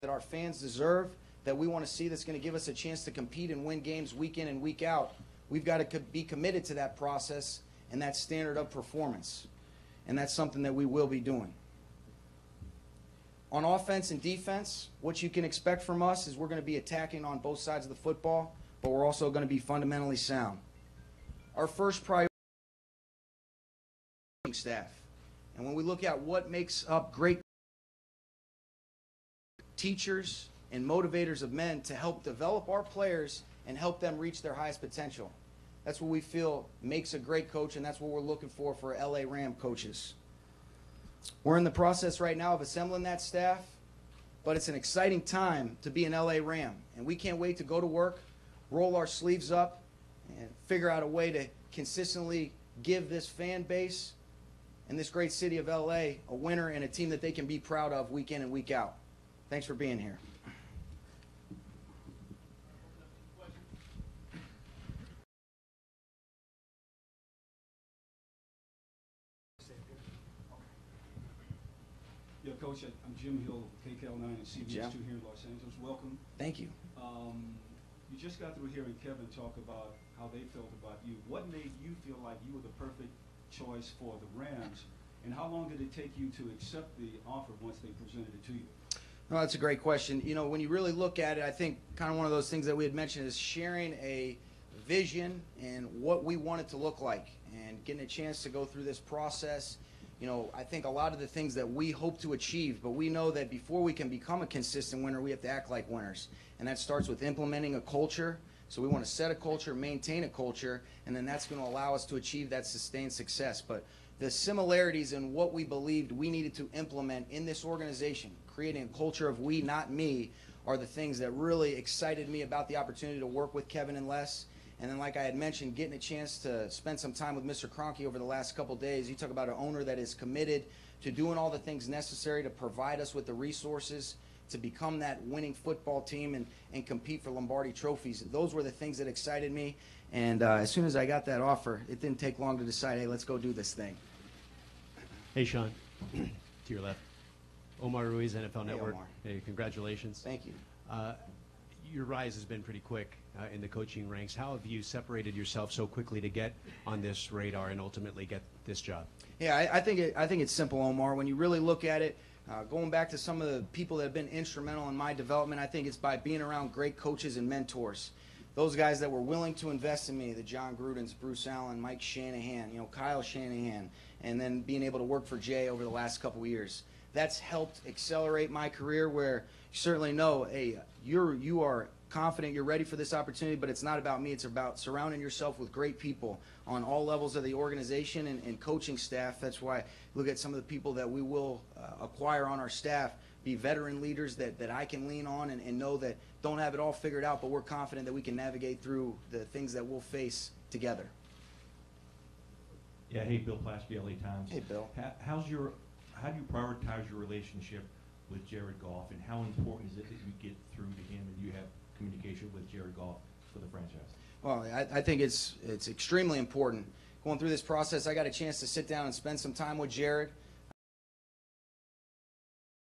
that our fans deserve, that we want to see that's going to give us a chance to compete and win games week in and week out. We've got to be committed to that process and that standard of performance. And that's something that we will be doing. On offense and defense, what you can expect from us is we're going to be attacking on both sides of the football, but we're also going to be fundamentally sound. Our first priority is staff. And when we look at what makes up great teachers and motivators of men to help develop our players and help them reach their highest potential, that's what we feel makes a great coach, and that's what we're looking for LA Ram coaches. We're in the process right now of assembling that staff, but it's an exciting time to be an LA Ram, and we can't wait to go to work, roll our sleeves up, and figure out a way to consistently give this fan base and this great city of LA a winner and a team that they can be proud of week in and week out. Thanks for being here. Yeah, Coach, I'm Jim Hill, KCAL 9 and CBS 2 here in Los Angeles. Welcome. Thank you. You just got through hearing Kevin talk about how they felt about you. What made you feel like you were the perfect choice for the Rams, and how long did it take you to accept the offer once they presented it to you? Well, that's a great question. You know, when you really look at it, I think kind of one of those things that we had mentioned is sharing a vision and what we want it to look like, and getting a chance to go through this process. You know, I think a lot of the things that we hope to achieve, but we know that before we can become a consistent winner, we have to act like winners. And that starts with implementing a culture. So we want to set a culture, maintain a culture, and then that's going to allow us to achieve that sustained success. But the similarities in what we believed we needed to implement in this organization, creating a culture of we, not me, are the things that really excited me about the opportunity to work with Kevin and Les. And then, like I had mentioned, getting a chance to spend some time with Mr. Kroenke over the last couple days. You talk about an owner that is committed to doing all the things necessary to provide us with the resources to become that winning football team and compete for Lombardi trophies. Those were the things that excited me. And as soon as I got that offer, it didn't take long to decide, hey, let's go do this thing. Hey, Sean, to your left. Omar Ruiz, NFL Network. Omar. Hey, congratulations. Thank you. Your rise has been pretty quick in the coaching ranks. How have you separated yourself so quickly to get on this radar and ultimately get this job? Yeah, I think it's simple, Omar. When you really look at it, going back to some of the people that have been instrumental in my development, I think it's by being around great coaches and mentors. Those guys that were willing to invest in me, the John Grudens, Bruce Allen, Mike Shanahan, you know, Kyle Shanahan, and then being able to work for Jay over the last couple of years. That's helped accelerate my career, where you certainly know, hey, you are confident, you're ready for this opportunity, but it's not about me. It's about surrounding yourself with great people on all levels of the organization and coaching staff. That's why look at some of the people that we will acquire on our staff, be veteran leaders that I can lean on and know that don't have it all figured out, but we're confident that we can navigate through the things that we'll face together. Yeah, hey, Bill Plaschke, LA Times. Hey, Bill. How do you prioritize your relationship with Jared Goff, and how important is it that you get through to him and you have communication with Jared Goff for the franchise? Well, I think it's extremely important. Going through this process, I got a chance to sit down and spend some time with Jared.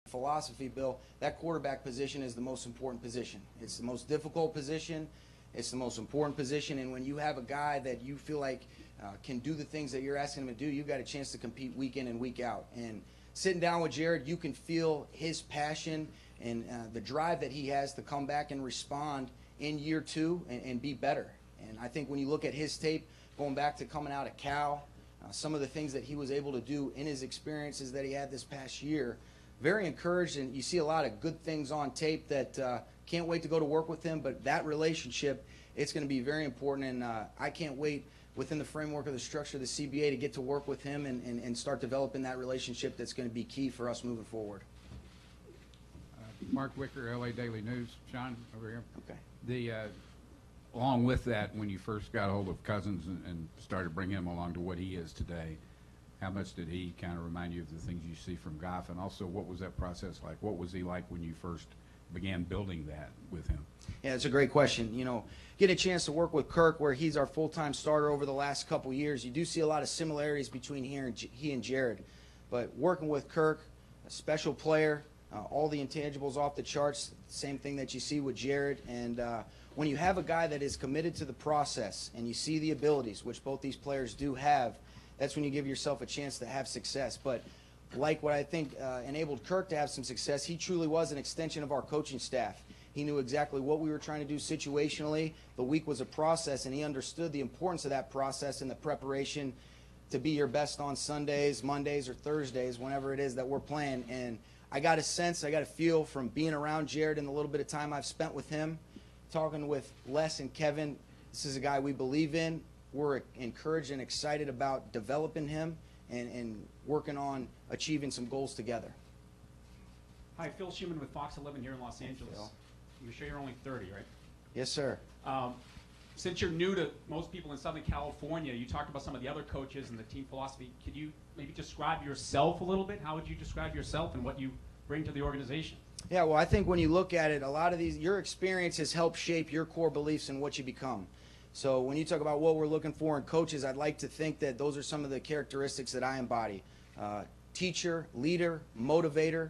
Philosophy, Bill, that quarterback position is the most important position. It's the most difficult position. It's the most important position. And when you have a guy that you feel like can do the things that you're asking him to do, you've got a chance to compete week in and week out. And sitting down with Jared, you can feel his passion and the drive that he has to come back and respond in year two and be better. And I think when you look at his tape, going back to coming out of Cal, some of the things that he was able to do in his experiences that he had this past year, very encouraged, and you see a lot of good things on tape that can't wait to go to work with him. But that relationship, it's going to be very important, and I can't wait within the framework of the structure of the CBA to get to work with him and start developing that relationship that's going to be key for us moving forward. Mark Wicker, LA Daily News. Sean, over here. Okay. Along with that, when you first got a hold of Cousins and started bringing him along to what he is today, how much did he kind of remind you of the things you see from Goff? And also, what was that process like? What was he like when you first began building that with him? Yeah, it's a great question. You know, get a chance to work with Kirk, where he's our full-time starter over the last couple years. You do see a lot of similarities between he and Jared. But working with Kirk, a special player, All the intangibles off the charts, same thing that you see with Jared. And when you have a guy that is committed to the process and you see the abilities, which both these players do have, that's when you give yourself a chance to have success. But like what I think enabled Kirk to have some success, he truly was an extension of our coaching staff. He knew exactly what we were trying to do situationally. The week was a process, and he understood the importance of that process and the preparation to be your best on Sundays, Mondays, or Thursdays, whenever it is that we're playing. And I got a sense, I got a feel from being around Jared and the little bit of time I've spent with him, talking with Les and Kevin. This is a guy we believe in. We're encouraged and excited about developing him and working on achieving some goals together. Hi, Phil Schumann with Fox 11 here in Los Angeles. Phil. You're sure you're only 30, right? Yes, sir. Since you're new to most people in Southern California, you talked about some of the other coaches and the team philosophy. Could you maybe describe yourself a little bit? How would you describe yourself and what you bring to the organization? Yeah, well, I think when you look at it, a lot of these, your experiences help shape your core beliefs and what you become. So when you talk about what we're looking for in coaches, I'd like to think that those are some of the characteristics that I embody. Teacher, leader, motivator,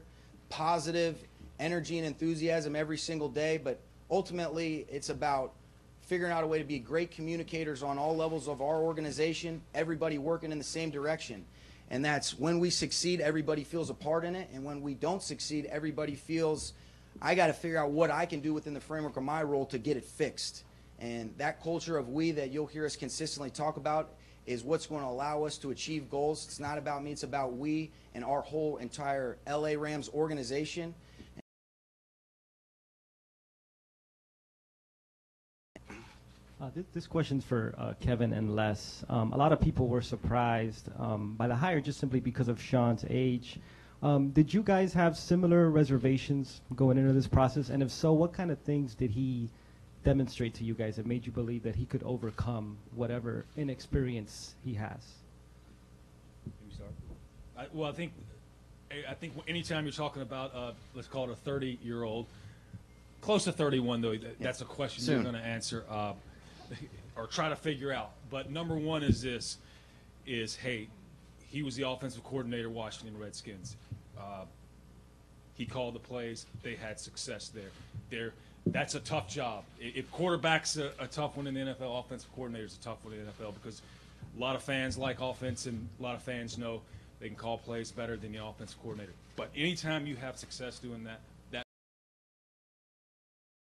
positive, energy and enthusiasm every single day, but ultimately it's about figuring out a way to be great communicators on all levels of our organization, everybody working in the same direction. And that's when we succeed, everybody feels a part in it, and when we don't succeed, everybody feels, I got to figure out what I can do within the framework of my role to get it fixed. And that culture of we that you'll hear us consistently talk about is what's going to allow us to achieve goals. It's not about me, it's about we and our whole entire LA Rams organization. This question's for Kevin and Les. A lot of people were surprised by the hire just simply because of Sean's age. Did you guys have similar reservations going into this process? And if so, what kind of things did he demonstrate to you guys that made you believe that he could overcome whatever inexperience he has? Let me start. Well, I think anytime you're talking about, let's call it a 30-year-old, close to 31 though, that's a question Soon. you're going to answer or try to figure out. But number one is this: hey, he was the offensive coordinator, Washington Redskins. He called the plays. They had success there. That's a tough job. If quarterback's a tough one in the NFL, offensive coordinator's a tough one in the NFL because a lot of fans like offense and a lot of fans know they can call plays better than the offensive coordinator. But anytime you have success doing that a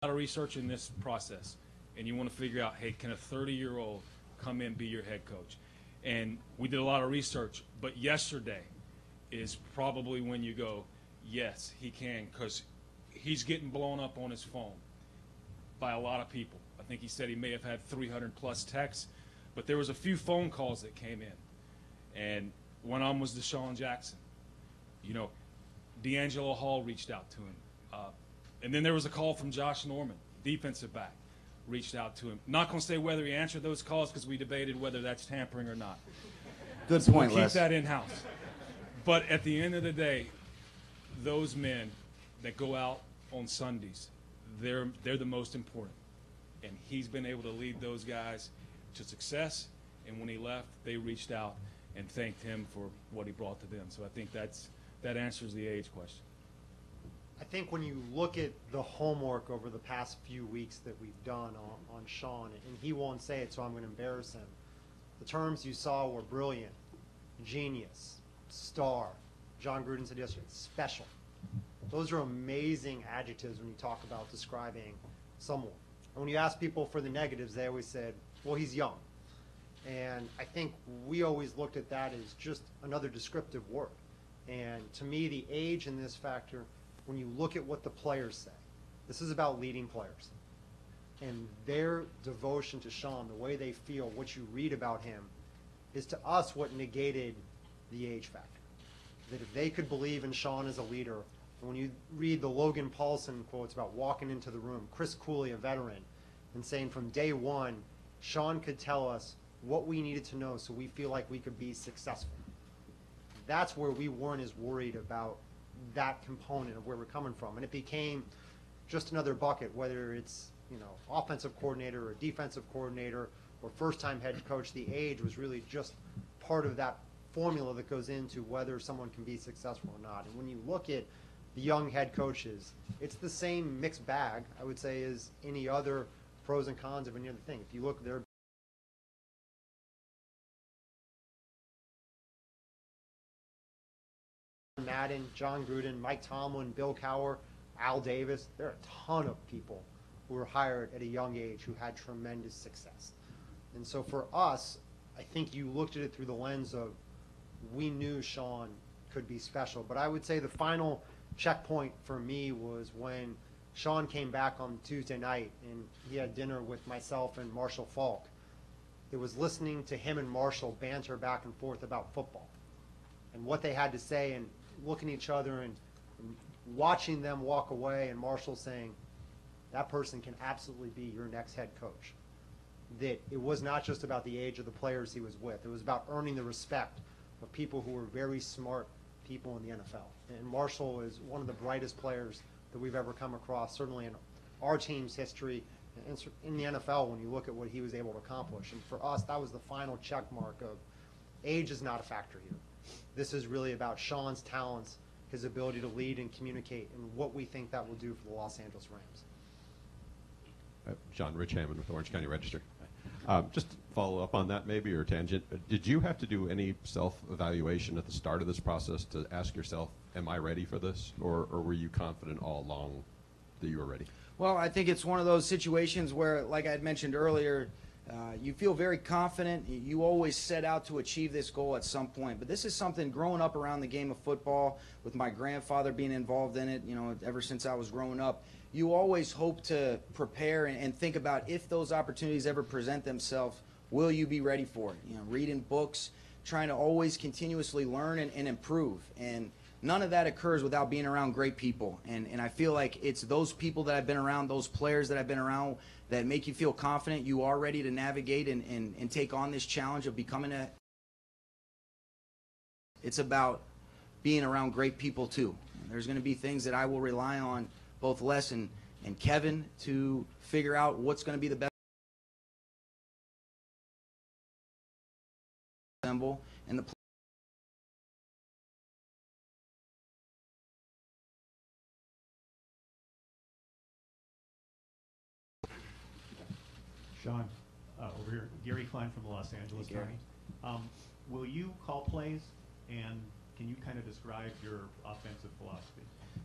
lot of research in this process, and you want to figure out, hey, can a 30-year-old come in and be your head coach? And we did a lot of research, but yesterday is probably when you go, yes, he can, because he's getting blown up on his phone by a lot of people. I think he said he may have had 300-plus texts, but there was a few phone calls that came in. And one of them was Deshaun Jackson. You know, D'Angelo Hall reached out to him. And then there was a call from Josh Norman, defensive back, reached out to him. Not going to say whether he answered those calls because we debated whether that's tampering or not. Good So point, we'll Les. keep that in-house. But at the end of the day, those men that go out on Sundays, they're the most important. And he's been able to lead those guys to success. And when he left, they reached out and thanked him for what he brought to them. So I think that answers the age question. I think when you look at the homework over the past few weeks that we've done on Sean, and he won't say it, so I'm going to embarrass him. The terms you saw were brilliant, genius, star. John Gruden said yesterday, special. Those are amazing adjectives when you talk about describing someone. And when you ask people for the negatives, they always said, well, he's young. And I think we always looked at that as just another descriptive word. And to me, the age in this factor, when you look at what the players say, this is about leading players. And their devotion to Sean, the way they feel, what you read about him, is to us what negated the age factor. That if they could believe in Sean as a leader, and when you read the Logan Paulson quotes about walking into the room, Chris Cooley, a veteran, and saying from day one, Sean could tell us what we needed to know so we feel like we could be successful. That's where we weren't as worried about that component of where we're coming from. And it became just another bucket, whether it's, you know, offensive coordinator or defensive coordinator or first-time head coach. The age was really just part of that formula that goes into whether someone can be successful or not. And when you look at the young head coaches, it's the same mixed bag, I would say, as any other pros and cons of any other thing. If you look, there Madden, John Gruden, Mike Tomlin, Bill Cowher, Al Davis, there are a ton of people who were hired at a young age who had tremendous success. And so for us, I think you looked at it through the lens of, we knew Sean could be special. But I would say the final checkpoint for me was when Sean came back on Tuesday night and he had dinner with myself and Marshall Falk. It was listening to him and Marshall banter back and forth about football and what they had to say, and looking at each other and watching them walk away, and Marshall saying, that person can absolutely be your next head coach. That it was not just about the age of the players he was with. It was about earning the respect of people who were very smart people in the NFL. And Marshall is one of the brightest players that we've ever come across, certainly in our team's history, and in the NFL when you look at what he was able to accomplish. And for us, that was the final check mark of age is not a factor here. This is really about Sean's talents, his ability to lead and communicate, and what we think that will do for the Los Angeles Rams. John, Rich Hammond with Orange County Register. Just to follow up on that maybe, or tangent, did you have to do any self-evaluation at the start of this process to ask yourself, am I ready for this? Or were you confident all along that you were ready? Well, I think it's one of those situations where, like I had mentioned earlier, you feel very confident. You always set out to achieve this goal at some point. But this is something growing up around the game of football, with my grandfather being involved in it, ever since I was growing up. You always hope to prepare and think about, if those opportunities ever present themselves, will you be ready for it? Reading books, trying to always continuously learn and improve. And none of that occurs without being around great people. And I feel like it's those people that I've been around, those players that I've been around, that make you feel confident you are ready to navigate and take on this challenge of becoming a. It's about being around great people too. There's going to be things that I will rely on both Les and Kevin to figure out what's going to be the best assemble and the. Sean, over here, Gary Klein from the Los Angeles Hey, Gary. Times. Will you call plays, and can you kind of describe your offensive philosophy?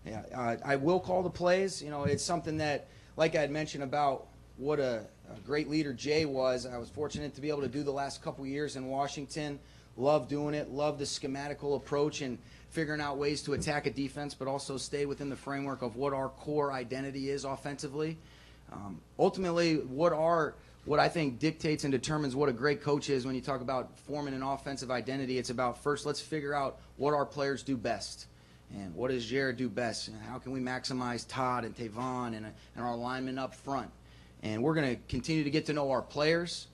Yeah, I will call the plays. It's something that, like I had mentioned about what a great leader Jay was, I was fortunate to be able to do the last couple years in Washington. Love doing it, love the schematical approach and figuring out ways to attack a defense, but also stay within the framework of what our core identity is offensively. Ultimately, what I think dictates and determines what a great coach is when you talk about forming an offensive identity, it's about, first, let's figure out what our players do best. And what does Jared do best? And how can we maximize Todd and Tavon and our linemen up front? And we're going to continue to get to know our players,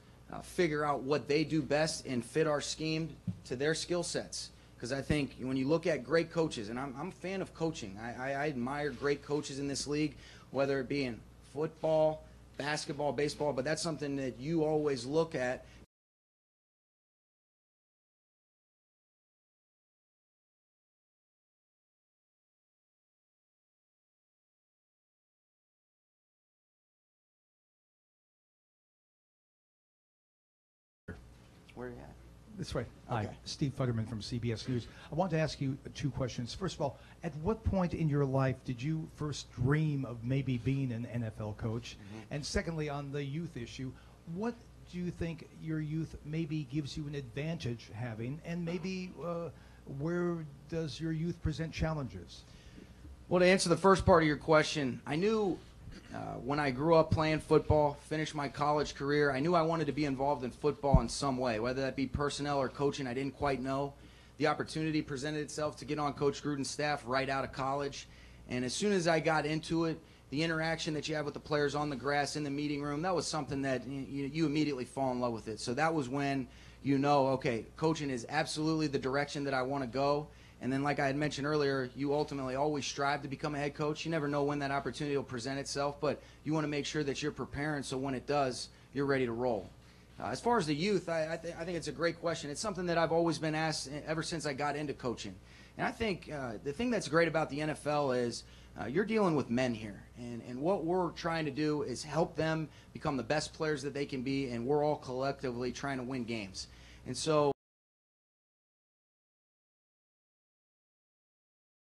figure out what they do best, and fit our scheme to their skill sets. Because I think when you look at great coaches, and I'm a fan of coaching. I admire great coaches in this league, whether it be in football, basketball, baseball, but that's something that you always look at. Where are you at? This way. Hi, Okay. Steve Futterman from CBS News. I want to ask you two questions. First of all, at what point in your life did you first dream of maybe being an NFL coach? And secondly, on the youth issue, what do you think your youth maybe gives you an advantage having, and maybe where does your youth present challenges? Well, to answer the first part of your question, I knew when I grew up playing football, finished my college career, I knew I wanted to be involved in football in some way, whether that be personnel or coaching. I didn't quite know. The opportunity presented itself to get on Coach Gruden's staff right out of college. And as soon as I got into it, the interaction that you have with the players on the grass, in the meeting room, that was something that you immediately fall in love with it. So that was when okay, coaching is absolutely the direction that I want to go. And then, like I had mentioned earlier, you ultimately always strive to become a head coach. You never know when that opportunity will present itself, but you want to make sure that you're preparing so when it does, you're ready to roll. As far as the youth, I think it's a great question. It's something that I've always been asked ever since I got into coaching. And I think the thing that's great about the NFL is you're dealing with men here. And what we're trying to do is help them become the best players that they can be, and we're all collectively trying to win games. And so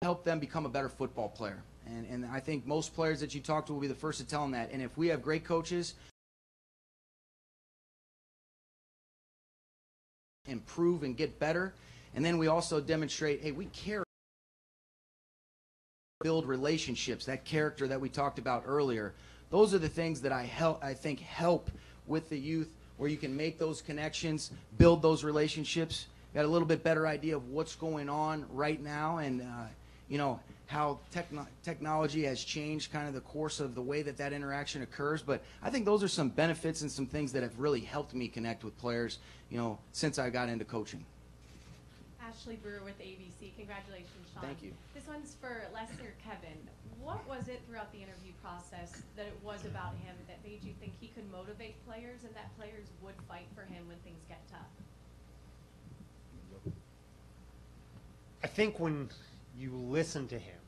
help them become a better football player. And I think most players that you talk to will be the first to tell them that. And if we have great coaches, improve and get better, and then we also demonstrate, hey, we care, build relationships, that character that we talked about earlier. Those are the things that I think help with the youth, where you can make those connections, build those relationships, got a little bit better idea of what's going on right now, and how technology has changed kind of the course of the way that interaction occurs. But I think those are some benefits and some things that have really helped me connect with players, since I got into coaching. Ashley Brewer with ABC. Congratulations, Sean. Thank you. This one's for Leslie or Kevin. What was it throughout the interview process that it was about him that made you think he could motivate players and that players would fight for him when things get tough? I think when you listen to him,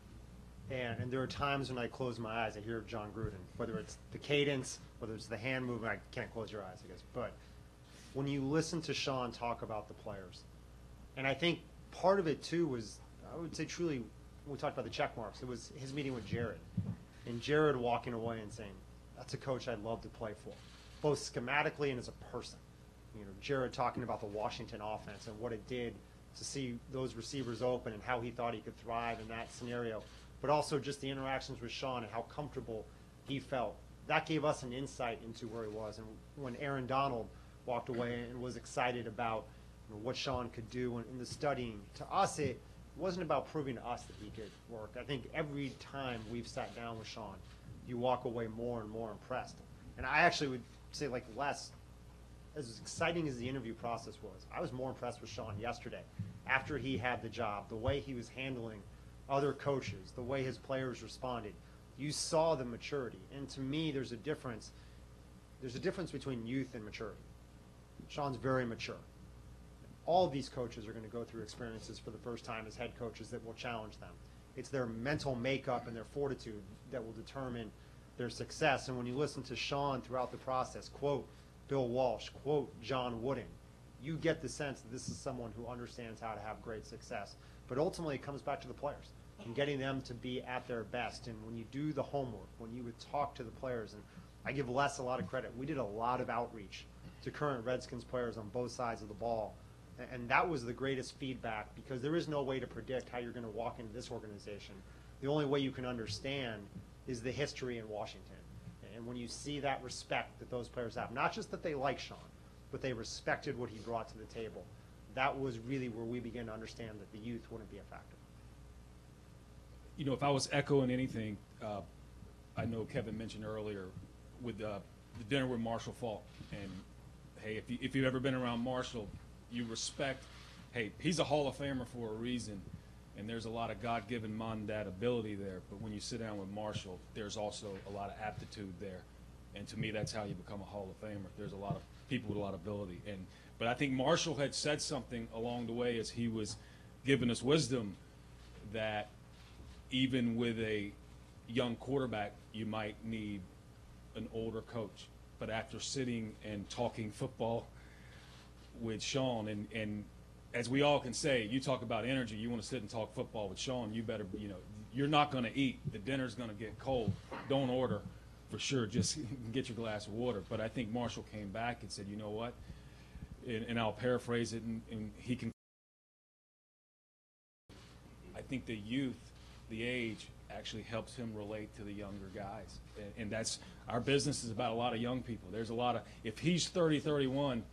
and there are times when I close my eyes, I hear John Gruden, whether it's the cadence, whether it's the hand movement, I can't close your eyes, I guess. But when you listen to Sean talk about the players, and I think part of it too was, I would say truly, when we talked about the check marks, it was his meeting with Jared. And Jared walking away and saying, that's a coach I'd love to play for, both schematically and as a person. Jared talking about the Washington offense and what it did to see those receivers open and how he thought he could thrive in that scenario, but also just the interactions with Sean and how comfortable he felt. That gave us an insight into where he was. And when Aaron Donald walked away and was excited about what Sean could do in the studying, to us it wasn't about proving to us that he could work. I think every time we've sat down with Sean, you walk away more and more impressed. And I actually would say, like Les, as exciting as the interview process was, I was more impressed with Sean yesterday after he had the job, the way he was handling other coaches, the way his players responded. You saw the maturity. And to me, there's a difference. There's a difference between youth and maturity. Sean's very mature. All of these coaches are going to go through experiences for the first time as head coaches that will challenge them. It's their mental makeup and their fortitude that will determine their success. And when you listen to Sean throughout the process, quote Bill Walsh, quote John Wooden, you get the sense that this is someone who understands how to have great success. But ultimately, it comes back to the players and getting them to be at their best. And when you do the homework, when you would talk to the players, and I give Les a lot of credit, we did a lot of outreach to current Redskins players on both sides of the ball. And that was the greatest feedback, because there is no way to predict how you're going to walk into this organization. The only way you can understand is the history in Washington. And when you see that respect that those players have, not just that they like Sean, but they respected what he brought to the table, that was really where we began to understand that the youth wouldn't be a factor. If I was echoing anything, I know Kevin mentioned earlier with the dinner with Marshall Faulk. And, hey, if you've ever been around Marshall, you respect, hey, he's a Hall of Famer for a reason, and there's a lot of God-given that ability there. But when you sit down with Marshall, there's also a lot of aptitude there. And to me, that's how you become a Hall of Famer. There's a lot of people with a lot of ability. But I think Marshall had said something along the way as he was giving us wisdom, that even with a young quarterback, you might need an older coach. But after sitting and talking football with Sean, and as we all can say, you talk about energy, you want to sit and talk football with Sean, you better, you're not going to eat. The dinner's going to get cold. Don't order for sure. Just get your glass of water. But I think Marshall came back and said, you know what? And I'll paraphrase it, and he can. I think the youth, the age, actually helps him relate to the younger guys. And that's, our business is about a lot of young people. There's a lot of, if he's 30, 31,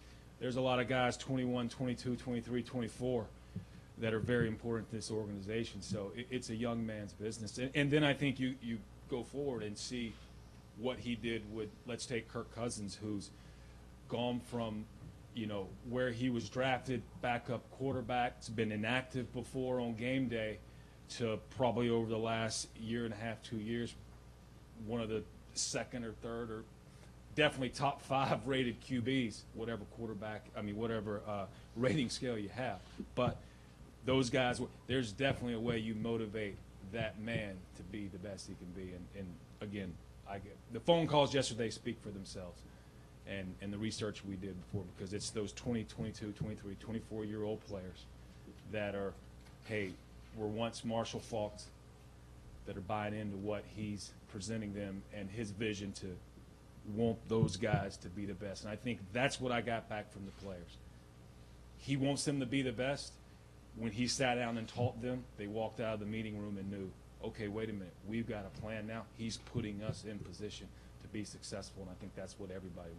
there's a lot of guys 21, 22, 23, 24 that are very important to this organization. So it's a young man's business. And then I think you go forward and see what he did with, let's take Kirk Cousins, who's gone from, where he was drafted, backup quarterback, has been inactive before on game day, to probably over the last year and a half, 2 years, one of the second or third or definitely top 5 rated QBs, whatever rating scale you have. But those guys, there's definitely a way you motivate that man to be the best he can be. And again, the phone calls yesterday speak for themselves, and the research we did before, because it's those 20, 22, 23, 24-year-old players that are, hey, were once Marshall Faulks, that are buying into what he's presenting them and his vision to want those guys to be the best. And I think that's what I got back from the players. He wants them to be the best. When he sat down and taught them, they walked out of the meeting room and knew, okay, wait a minute, we've got a plan now. He's putting us in position to be successful, and I think that's what everybody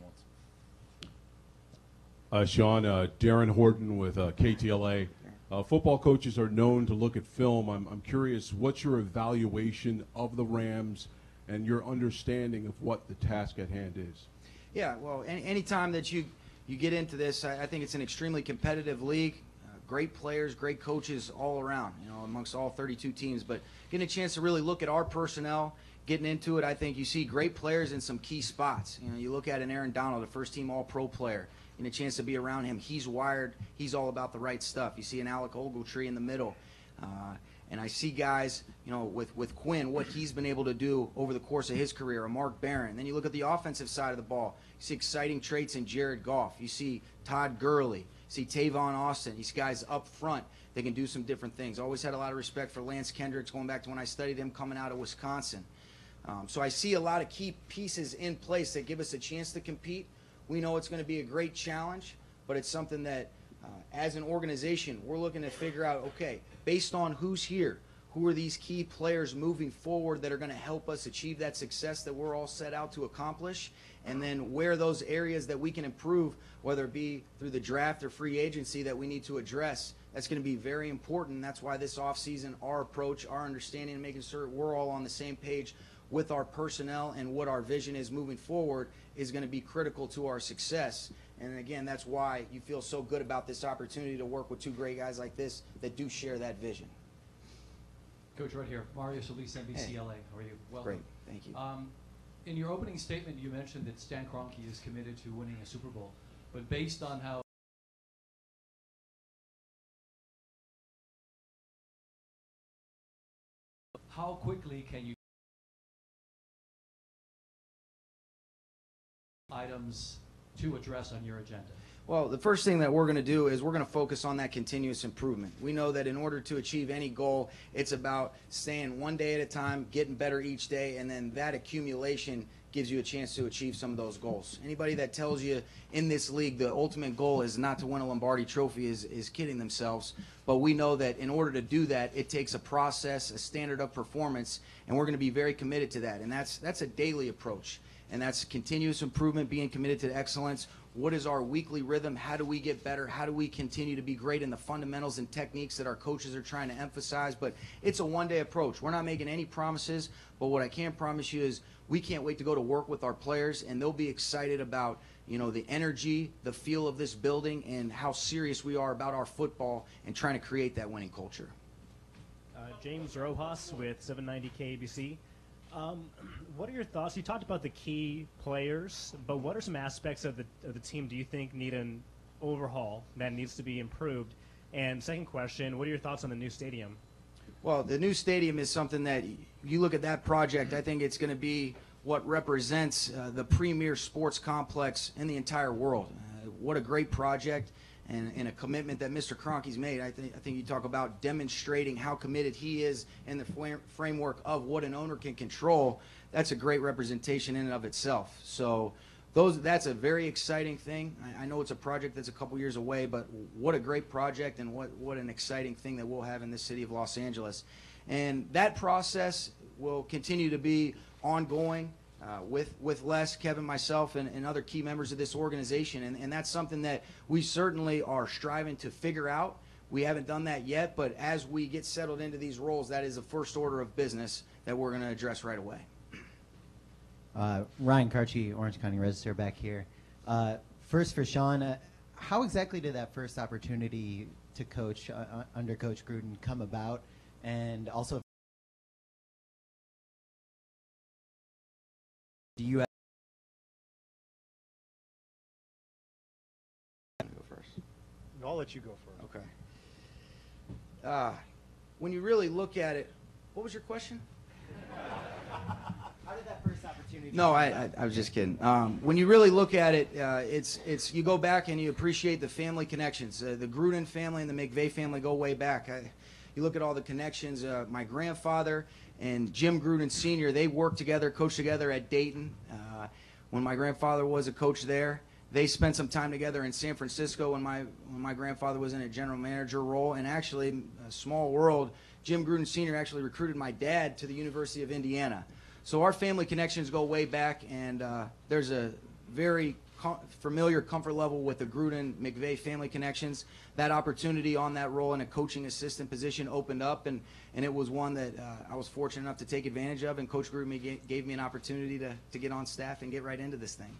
wants. Sean, Darren Horton with KTLA. Football coaches are known to look at film. I'm curious, what's your evaluation of the Rams and your understanding of what the task at hand is? Yeah, well, any time that you get into this, I think it's an extremely competitive league. Great players, great coaches all around, amongst all 32 teams. But getting a chance to really look at our personnel, getting into it, I think you see great players in some key spots. You look at an Aaron Donald, a first-team All-Pro player, and a chance to be around him. He's wired. He's all about the right stuff. You see an Alec Ogletree in the middle. And I see guys, with Quinn, what he's been able to do over the course of his career, a Mark Barron. Then you look at the offensive side of the ball. You see exciting traits in Jared Goff. You see Todd Gurley. You see Tavon Austin. These guys up front, they can do some different things. Always had a lot of respect for Lance Kendricks, going back to when I studied him coming out of Wisconsin. So I see a lot of key pieces in place that give us a chance to compete. We know it's going to be a great challenge, but it's something that, as an organization, we're looking to figure out, okay, based on who's here, who are these key players moving forward that are going to help us achieve that success that we're all set out to accomplish, and then where are those areas that we can improve, whether it be through the draft or free agency, that we need to address. That's going to be very important. That's why this offseason, our approach, our understanding, and making sure we're all on the same page with our personnel and what our vision is moving forward is going to be critical to our success. And again, that's why you feel so good about this opportunity to work with two great guys like this that do share that vision. Coach, right here, Mario Solis, NBCLA. Hey. How are you? Welcome. Great, thank you. In your opening statement, you mentioned that Stan Kroenke is committed to winning a Super Bowl, but based on how quickly can you items to address on your agenda? Well, the first thing that we're going to do is we're going to focus on that continuous improvement. We know that in order to achieve any goal, it's about staying one day at a time, getting better each day, and then that accumulation gives you a chance to achieve some of those goals. Anybody that tells you in this league the ultimate goal is not to win a Lombardi trophy is kidding themselves. But we know that in order to do that, it takes a process, a standard of performance, and we're going to be very committed to that. And that's a daily approach. And that's continuous improvement, being committed to excellence. What is our weekly rhythm? How do we get better? How do we continue to be great in the fundamentals and techniques that our coaches are trying to emphasize? But it's a one-day approach. We're not making any promises, but what I can promise you is we can't wait to go to work with our players, and they'll be excited about, the energy, the feel of this building, and how serious we are about our football and trying to create that winning culture. James Rojas with 790 KABC. What are your thoughts? You talked about the key players, but what are some aspects of the team do you think need an overhaul that needs to be improved? And second question, what are your thoughts on the new stadium? Well, the new stadium is something that you look at that project, I think it's going to be what represents the premier sports complex in the entire world. What a great project. And a commitment that Mr. Kroenke's made. I think you talk about demonstrating how committed he is in the framework of what an owner can control. That's a great representation in and of itself. So that's a very exciting thing. I know it's a project that's a couple years away, but what a great project and what an exciting thing that we'll have in this city of Los Angeles. And that process will continue to be ongoing. With Les, Kevin, myself, and other key members of this organization. And that's something that we certainly are striving to figure out. We haven't done that yet, but as we get settled into these roles, that is the first order of business that we're going to address right away. Ryan Karchi, Orange County Register, back here. First for Sean, how exactly did that first opportunity to coach under Coach Gruden come about? And also, do you I'll let you go first. Okay. when you really look at it, what was your question? How did that first opportunity? No, I was just kidding. When you really look at it, it's you go back and you appreciate the family connections. The Gruden family and the McVay family go way back. You look at all the connections. My grandfather and Jim Gruden Sr., they worked together, coached together at Dayton. When my grandfather was a coach there, they spent some time together in San Francisco when my grandfather was in a general manager role. And actually, a small world, Jim Gruden Sr. actually recruited my dad to the University of Indiana. So our family connections go way back, and there's a very familiar comfort level with the Gruden-McVay family connections. That opportunity on that role in a coaching assistant position opened up, and it was one that I was fortunate enough to take advantage of, and Coach Gruden gave me an opportunity to get on staff and get right into this thing.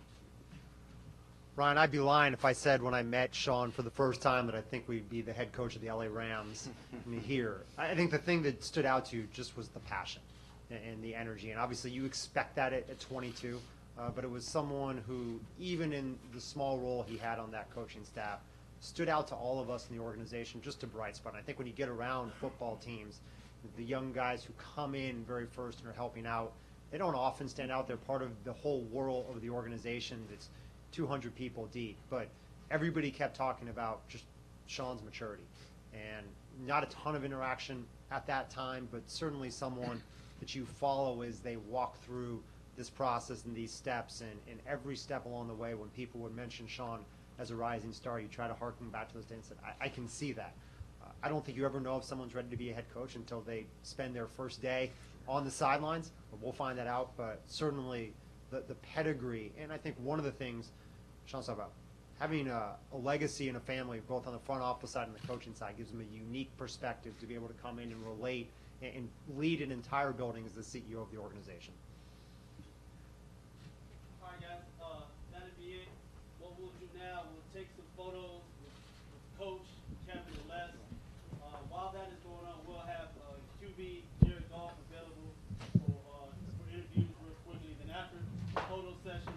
Ryan, I'd be lying if I said when I met Sean for the first time that I think we'd be the head coach of the LA Rams here. I think the thing that stood out to you just was the passion and the energy. And obviously you expect that at 22, but it was someone who, even in the small role he had on that coaching staff, stood out to all of us in the organization, just a bright spot. And I think when you get around football teams, the young guys who come in very first and are helping out, they don't often stand out. They're part of the whole world of the organization that's 200 people deep. But everybody kept talking about just Sean's maturity. And not a ton of interaction at that time, but certainly someone that you follow as they walk through this process and these steps. And every step along the way, when people would mention Sean as a rising star, you try to harken back to those days and say, I can see that. I don't think you ever know if someone's ready to be a head coach until they spend their first day on the sidelines. We'll find that out, but certainly the pedigree, and I think one of the things Sean's talking about, having a legacy and a family, both on the front office side and the coaching side, gives him a unique perspective to be able to come in and relate and lead an entire building as the CEO of the organization. All right, guys, that'll be it. What we'll do now, we'll take some photos with Coach, Kevin, and Les. While that is going on, we'll have QB Jared Goff available for interviews real quickly. Then after the photo session,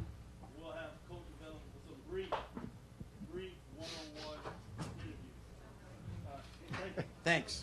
we'll have Coach available for some brief one-on-one interviews. Thank you. Thanks.